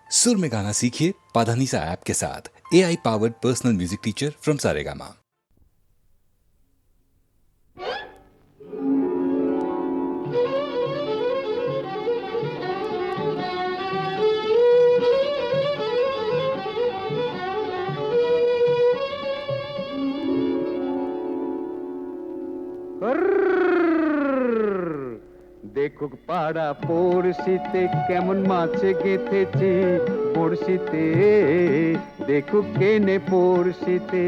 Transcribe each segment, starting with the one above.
सुर में गाना सीखिए पाधानीसा ऐप के साथ। AI powered personal music teacher from Saregama. দেখুক পাড়া পড়শিতে কেমন মাছে গেথেছি পড়শিতে, দেখুক কেনে পড়শিতে।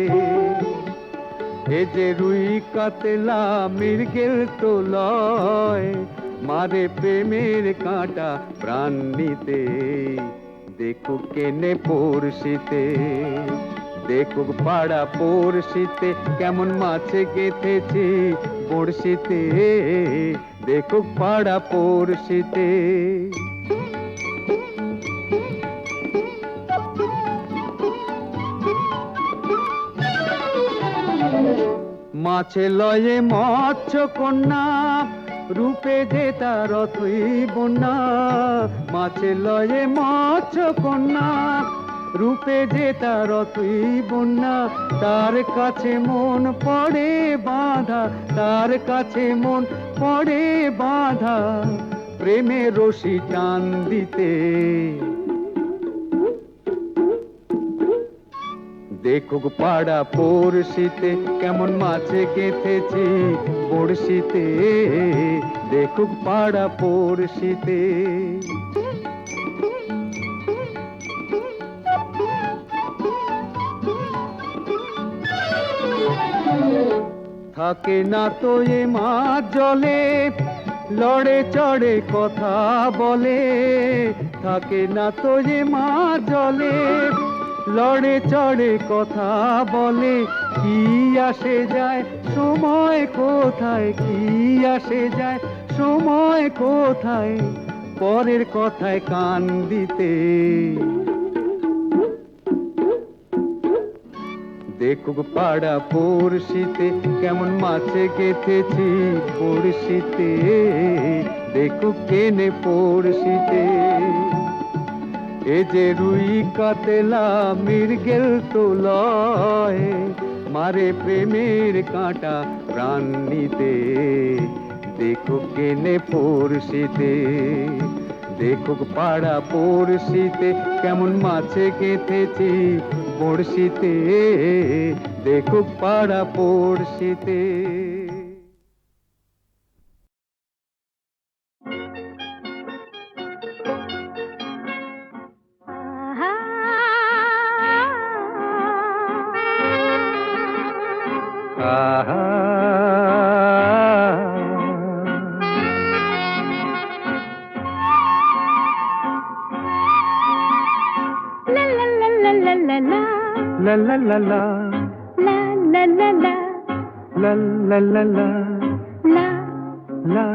এ যে রুই কাতলা মৃগেল তো লয়, মারে প্রেমের কাঁটা প্রাণ নিতে, দেখুক কেনে পড়শিতে। দেখুক পাড়া পড়শিতে কেমন মাছে গেথেছি পড়শিতে, দেখুক পাড়া পড়শিতে। মাছে লয়ে মৎস্য কন্যা, রূপে যে তার অথই বন্যা। মাছে লয়ে মৎস্য কন্যা, রূপে যে তার অথই বন্যা। তার কাছে মন পড়ে বাঁধা, তার কাছে মন পড়ে বাঁধা, প্রেমে রশি টান দিতে। দেখুক পাড়া পড়শিতে কেমন মাছে গেথেছি পড়শিতে, দেখুক পাড়া পড়শিতে। থাকে না তো এ মাছ জলে, লড়ে চড়ে কথা বলে। থাকে না তো এ মাছ জলে, লড়ে চড়ে কথা বলে। কি আসে যায় সময় কোথায়, কি আসে যায় সময় কোথায়, পরের কথায় কান দিতে। দেখুক পাড়া পড়শিতে কেমন মাছে গেথেছি পড়শিতে, দেখুক কেনে পড়শিতে। এ যে রুই কাতলা মৃগেল তো লয়, মারে প্রেমের কাঁটা প্রাণ নিতে, দেখুক কেনে পড়শিতে। দেখুক পাড়া পড়শিতে কেমন মাছে গেথেছি পড়শিতে, দেখুক পাড়া পড়শিতে। La la la la, La la la la, la la la la, la la. la.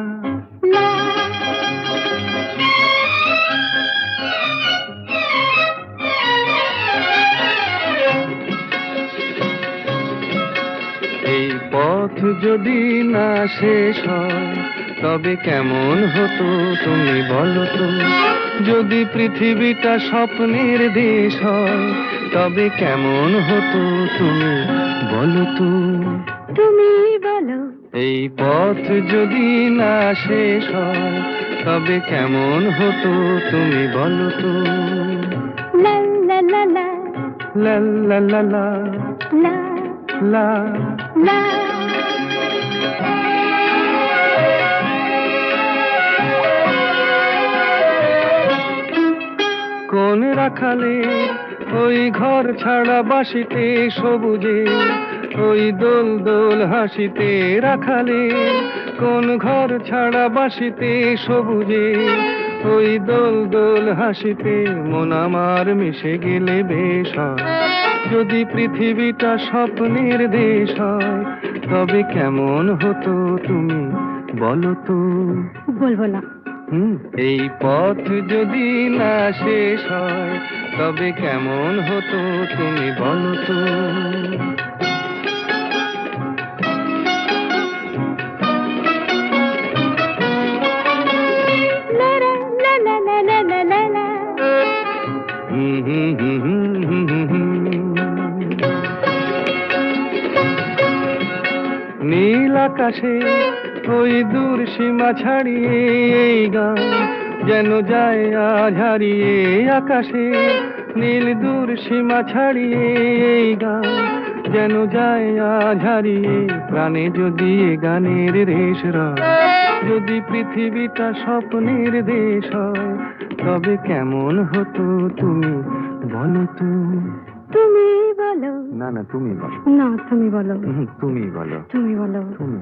এই পথ যদি না শেষ হয় তবে কেমন হতো তুমি বলো তো। যদি পৃথিবীটা স্বপ্নের দেশ হয় তবে কেমন হতো তুমি বলো তো। তুমি বলো। এই পথ যদি না শেষ হয় তবে কেমন হতো তুমি বলো তো। La la la la, লা লা লা লা, la লা। la. কোন রাখালে ওই ঘর ছাড়া বাসিতে সবুজে, ওই দোল দোল হাসিতে রাখালে। কোন ঘর ছাড়া বাসিতে সবুজে, ওই দোল দোল হাসিতে মন আমার মিশে গেলে বেশ হয়। যদি পৃথিবীটা স্বপ্নের দেশ হয় তবে কেমন হতো তুমি বলো তো। বলবো না। এই পথ যদি না শেষ হয় তবে কেমন হতো তুমি বলো তো। La la la la la la la la. নীল আকাশে ওই দূর সীমা ছাড়িয়ে এই গান যেন যায় আজ হারিয়ে। আকাশে নীল দূর সীমা ছাড়িয়ে এই গান যেন যায় আজ হারিয়ে। প্রাণে যদি এ গানের রেশ রয়, যদি পৃথিবীটা স্বপ্নের দেশ হয়, তবে কেমন হতো তুমি বলো তো? তুমি বলো। না না, তুমি বলো। না, তুমি বলো। তুমি বলো। তুমি বলো। তুমি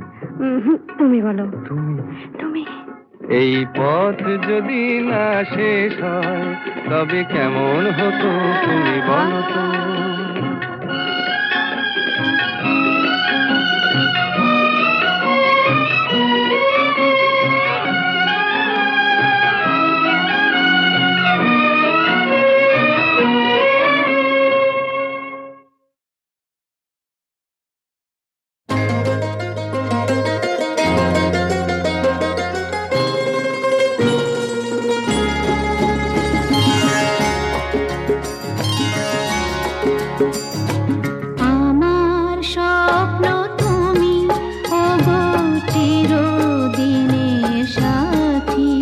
তুমি বলো। তুমি তুমি। এই পথ যদি না শেষ হয়, তবে কেমন হতো তুমি বলো তো? আমার স্বপ্ন তুমি, ওগো চিরদিনের সাথী।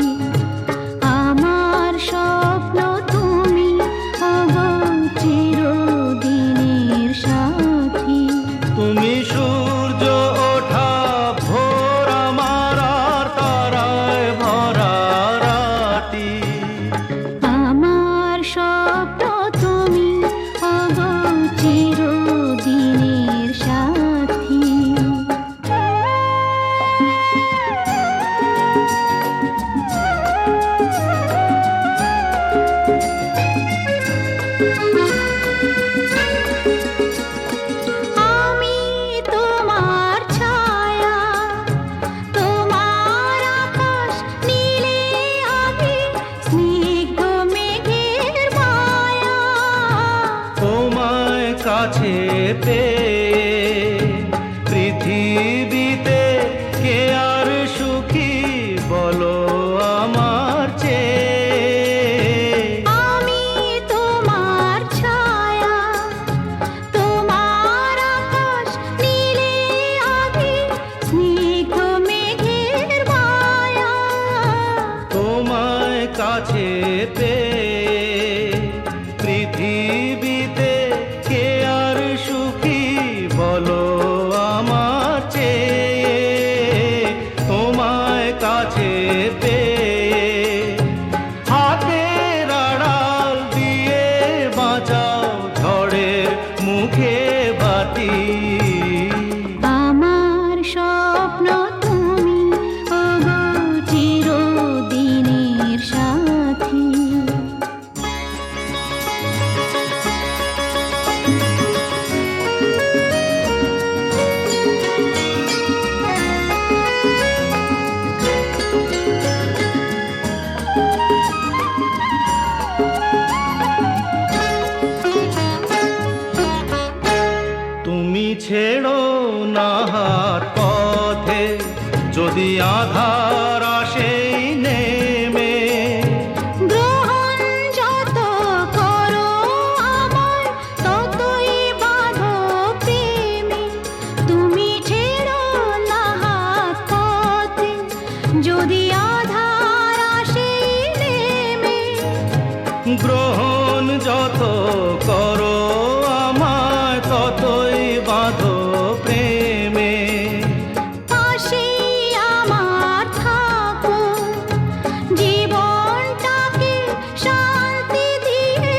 আমার স্বপ্ন তুমি, ওগো চিরদিনের সাথী। তুমি সূর্য ওঠা ভোর আমার আর তারায় ভরা রাতি। আমার স্বপ্ন তুমি, ওগো চিরদিনের সাথী। আমি তোমার ছায়া, তোমার আকাশ নীলে আমি স্নিগ্ধ মেঘের মায়া। তোমায় কাছে পেয়ে পৃথিবীতে কে আর সুখী বলো আমার চেয়ে? আমি তোমার ছায়া, তোমার আকাশ নীলে আমি স্নিগ্ধ মেঘের মায়া। তোমায় কাছে পেয়ে পৃথিবীতে কে আর সুখী বলো আমার চেয়ে? তোমায় কাছে পেয়ে হাতের আড়াল দিয়ে বাঁচাও ঝড়ের মুখে বাতি। আমার স্বপ্ন তুমি, ওগো চিরদিনের সাথী। তুমি ছেড়ো না হাত পথে, যদি আধার আসে নেমে। গ্রহণ যত করো আমার, ততই বাঁধো প্রেমে। তুমি ছেড়ো না হাত পথে, যদি আধার আসে নেমে। গ্রহণ যত করো আমায়, ততই বাঁধো প্রেমে। পাশে আমার থাকো, জীবনটাকে শান্তি দিয়ে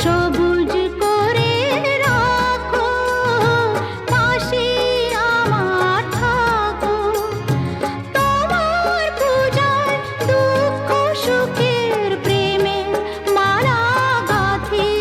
সবুজ করে রাখো। পাশে আমার থাকো, তোমার পূজায় দুঃখ সুখের প্রেমের মালা গাঁথি।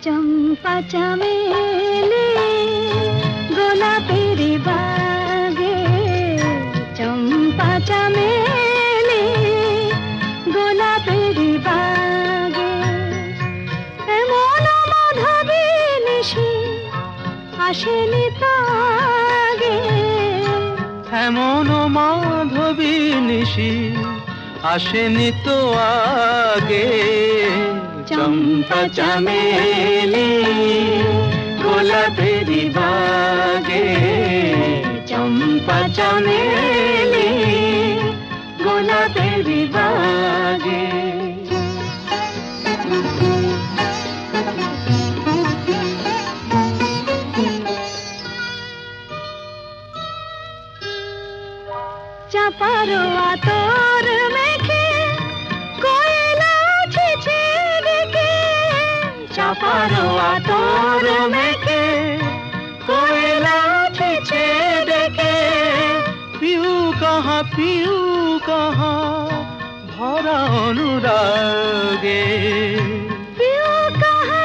চম্পা চামেলি গোলাপের বাগে, চম্পা চামেলি গোলাপের বাগে, এমন মাধবী নিশি আসেনি তো আগে, এমন মাধবী নিশি আসেনি তো আগে। চম্পা চামেলি গোলাপের বাগে, চম্পা চামেলি গোলাপের বাগে। চাপারো আতর মেখে কোয়েলা ছেছে ডেকে, চাপারো আতর মেখে কোয়েলা ছেছে ডেকে, পিউ কাহা ভরা অনুরাগে, পিউ কাহা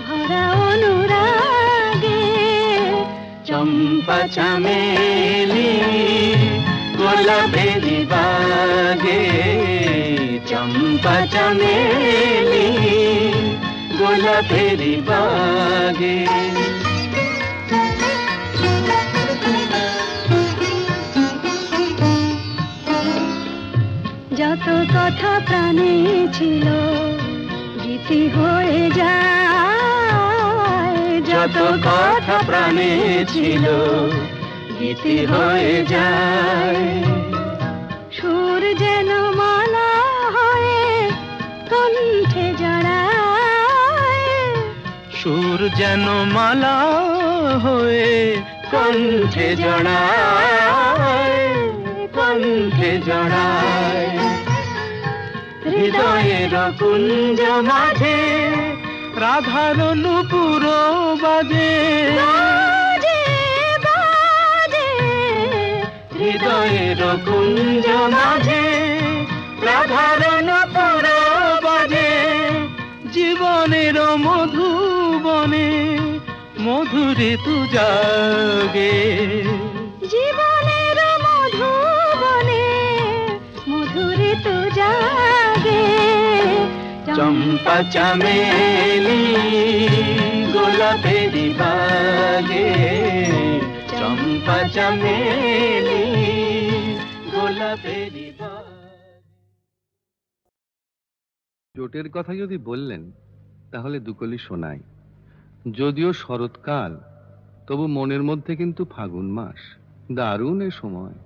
ভরা অনুরাগে। চম্পা চামেলি গোলাপের বাগে, চম্পা চামেলি গোলাপের বাগে। যত কথা প্রাণে ছিল গীতি হয়ে যায়, যত কথা প্রাণে ছিল গীতি হয়ে যায়। সুর যেন মালা হয়ে কণ্ঠে জড়ায়, সুর যেন মালা হয়ে কণ্ঠে জড়ায়, কণ্ঠে জড়ায়। হৃদয়ের কুঞ্জ মাঝে রাধার নূপুর বাজে, বাজে বাজে হৃদয়ের কুঞ্জ মাঝে রাধার নূপুর বাজে। জীবনের মধুবনে মধুরে তু জাগে, জীবনের মধুবনে মধুরে তো জাগে। চম্পা চামেলি গোলাপের বাগে, চম্পা চামেলি গোলাপের বাগে। জোটের কথা যদি বললেন তাহলে দুকলি শোনাই। যদিও শরৎকাল, তবু মনের মধ্যে কিন্তু ফাগুন মাস। দারুণ এ সময়,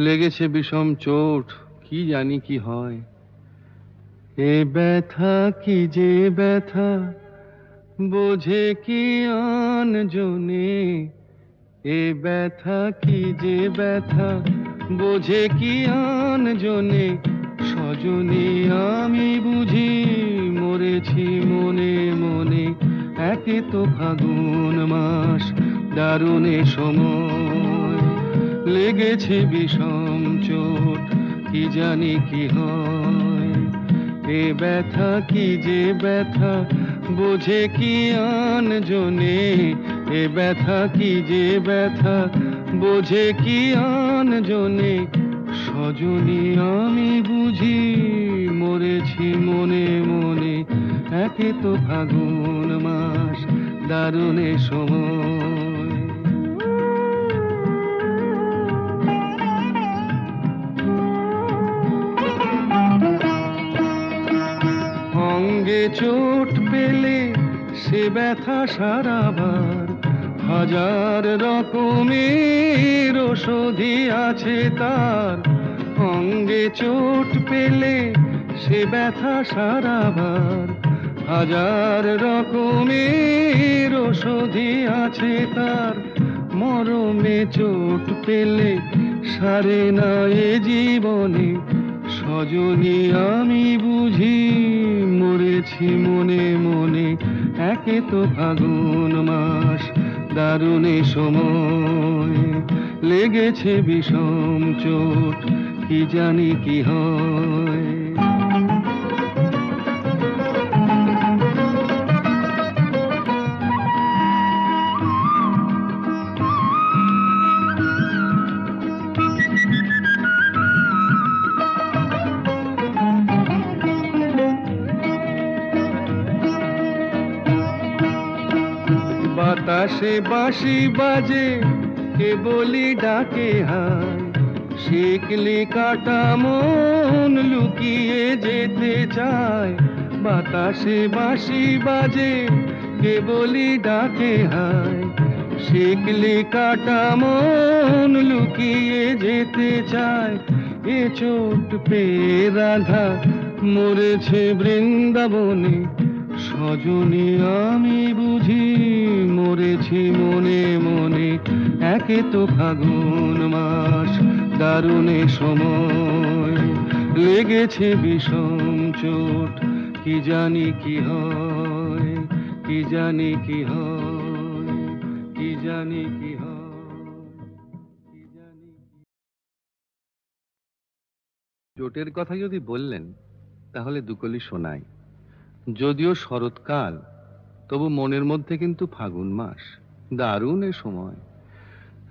লেগেছে বিষম চোট, কি জানি কি হয়। এ ব্যথা কি যে ব্যথা, বোঝে কি আন জনে। এ ব্যথা কি যে ব্যথা, বোঝে কি আন জনে। সজনী আমি বুঝি মরেছি মনে মনে। একে তো ফাগুন মাস, দারুণ এ সময়, লেগেছে বিষম চোট, কি জানি কি হয়। এ ব্যথা কি যে ব্যথা, বোঝে কি আন জনে। এ ব্যথা কি যে ব্যথা, বোঝে কি আন জনে। সজনী আমি বুঝি মরেছি মনে মনে। একে তো ফাগুন মাস, দারুণ এ সময়। অঙ্গে চোট পেলে সে ব্যথা সারাবার, হাজার রকমের ওষুধি আছে তার। অঙ্গে চোট পেলে সে ব্যথা সারাবার, হাজার রকমের ওষুধি আছে তার। মরমে চোট পেলে সারে না এ জীবনে। সজনী আমি বুঝি মরেছি মনে মনে। একে তো ফাগুন মাস, দারুণ এ সময়, লেগেছে বিষম চোট, কি জানি কি হয়। বাতাসে বাঁশি বাজে কে বলি ডাকে হায়, শিকলি কাটা মন লুকিয়ে যেতে চায়। বাতাসে বাঁশি বাজে কে বলি ডাকে হায়, শিকলি কাটা মন লুকিয়ে যেতে চায়। এ চোট পেয়ে রাধা মরেছে বৃন্দাবনে, সজনী আমি বুঝি মরেছি মনে মনে। একে তো ফাগুন মাস, দারুণে সময়, লেগেছে বিষম চোট, কি জানি কি হয়, কি জানি কি হয়, কি জানি কি হয়, কি জানি কি। চোটের কথা যদি বললেন তাহলে দুকলি শোনাই। যদিও শরৎকাল, তবু মনের মধ্যে কিন্তু ফাগুন মাস, দারুণ এ সময়,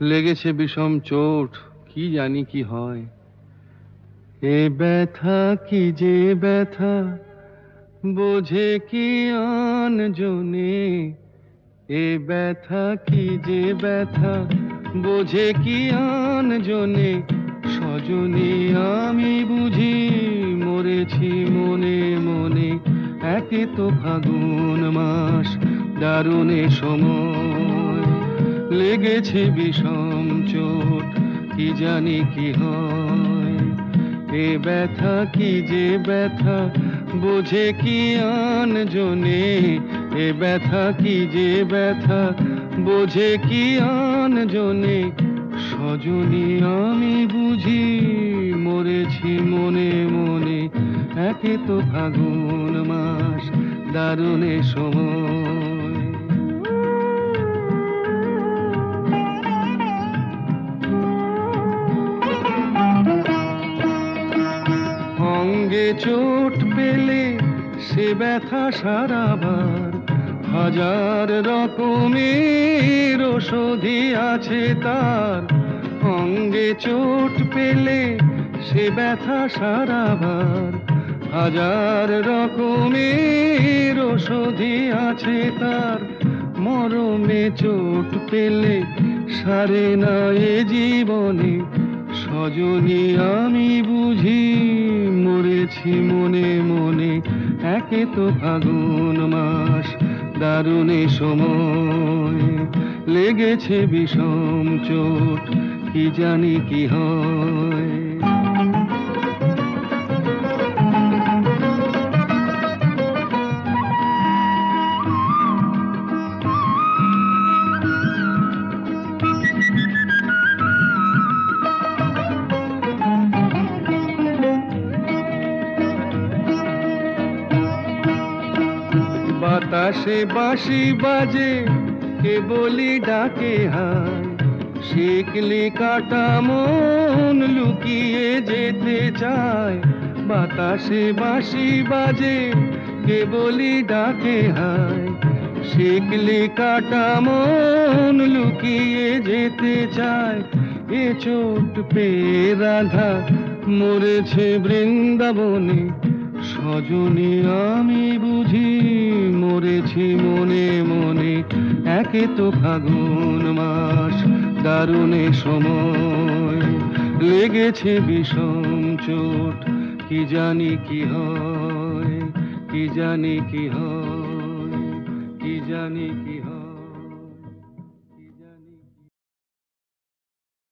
লেগেছে বিষম চোট, কি জানি কি হয়। এ ব্যথা কি যে ব্যথা, বোঝে কি আন জনে, এ ব্যথা কি যে ব্যথা, বোঝে কি আন জনে। সজনী আমি বুঝি মরেছি মনে মনে। একে তো ফাগুন মাস, দারুণে সময়, লেগেছে বিষম চোট, কি জানি কি হয়। এ ব্যথা কি যে ব্যথা, বোঝে কি আন জনে, এ ব্যথা কি যে ব্যথা, বোঝে কি আন জনে। সজনী আমি বুঝি মরেছি মনে মনে। একে তো ফাগুন মাস, দারুণে সময়। অঙ্গে চোট পেলে সে ব্যথা সারাবার, হাজার রকমের ওষুধি আছে তার। অঙ্গে চোট পেলে সে ব্যথা সারাবার, হাজার রকমের ওষুধি আছে তার। মরমে চোট পেলে সারে না এ জীবনে, সজনী আমি বুঝি মরেছি মনে মনে। একে তো ফাগুন মাস, দারুণে সময়, লেগেছে বিষম চোট, কি জানি কি হয়। বাতাসে বাঁশি বাজে কে বলি ডাকে হায়, শিকলি কাটা মন লুকিয়ে যেতে চায়। বাতাসে বাঁশি বাজে কে বলি ডাকে হায়, শিকলি কাটা মন লুকিয়ে যেতে চায়। এ চোট পেয়ে রাধা মরেছে বৃন্দাবনে, সজনী আমি বুঝি মরেছি মনে মনে। একে তো ফাগুন মাস, দারুণে সময়, লেগেছে বিষম চোট, কি জানি কি হয়, কি জানি কি হয়, কি জানি কি হয়।